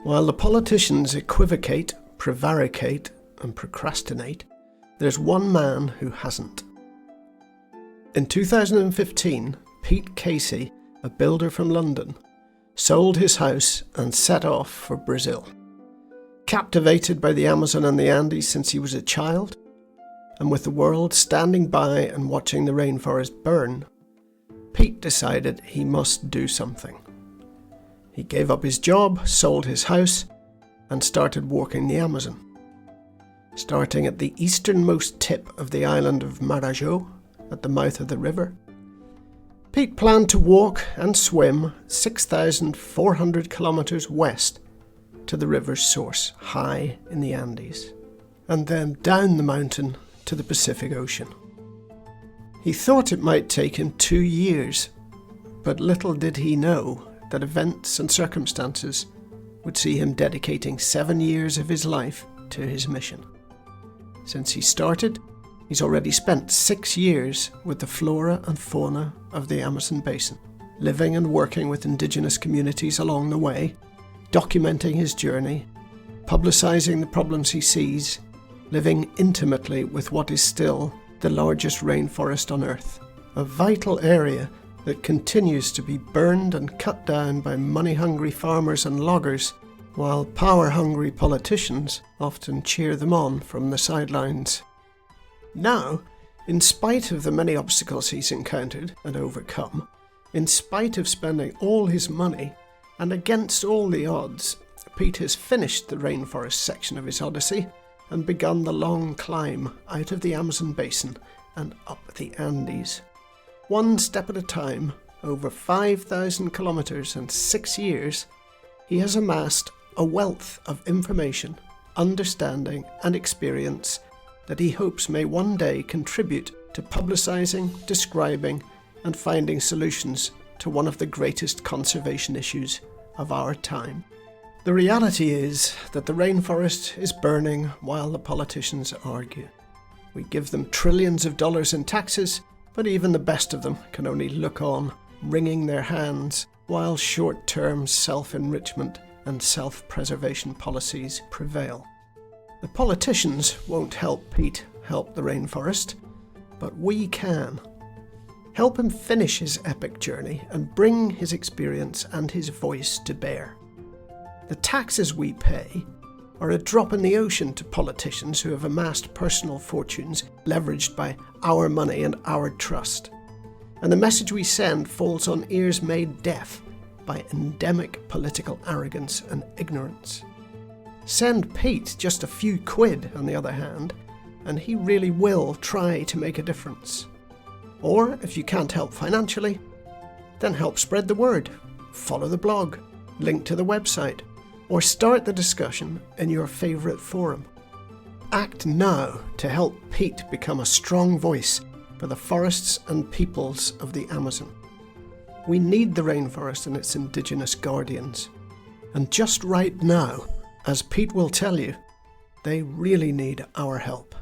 While the politicians equivocate, prevaricate, and procrastinate, there's one man who hasn't. In 2015, Pete Casey, a builder from London, sold his house and set off for Brazil. Captivated by the Amazon and the Andes since he was a child, and with the world standing by and watching the rainforest burn, Pete decided he must do something. He gave up his job, sold his house, and started walking the Amazon. Starting at the easternmost tip of the island of Marajó, at the mouth of the river, Pete planned to walk and swim 6,400 kilometers west to the river's source, high in the Andes, and then down the mountain to the Pacific Ocean. He thought it might take him 2 years, but little did he know that events and circumstances would see him dedicating 7 years of his life to his mission. Since he started, he's already spent 6 years with the flora and fauna of the Amazon basin, living and working with indigenous communities along the way, documenting his journey, publicising the problems he sees, living intimately with what is still the largest rainforest on Earth, a vital area that continues to be burned and cut down by money-hungry farmers and loggers, while power-hungry politicians often cheer them on from the sidelines. Now, in spite of the many obstacles he's encountered and overcome, in spite of spending all his money, and against all the odds, Pete has finished the rainforest section of his odyssey and begun the long climb out of the Amazon basin and up the Andes. One step at a time, over 5,000 kilometers and 6 years, he has amassed a wealth of information, understanding and experience that he hopes may one day contribute to publicising, describing and finding solutions to one of the greatest conservation issues of our time. The reality is that the rainforest is burning while the politicians argue. We give them trillions of dollars in taxes, but even the best of them can only look on, wringing their hands, while short-term self-enrichment and self-preservation policies prevail. The politicians won't help Pete help the rainforest, but we can. Help him finish his epic journey and bring his experience and his voice to bear. The taxes we pay are a drop in the ocean to politicians who have amassed personal fortunes leveraged by our money and our trust. And the message we send falls on ears made deaf by endemic political arrogance and ignorance. Send Pete just a few quid, on the other hand, and he really will try to make a difference. Or, if you can't help financially, then help spread the word, follow the blog, link to the website, or start the discussion in your favourite forum. Act now to help Pete become a strong voice for the forests and peoples of the Amazon. We need the rainforest and its indigenous guardians. And just right now, as Pete will tell you, they really need our help.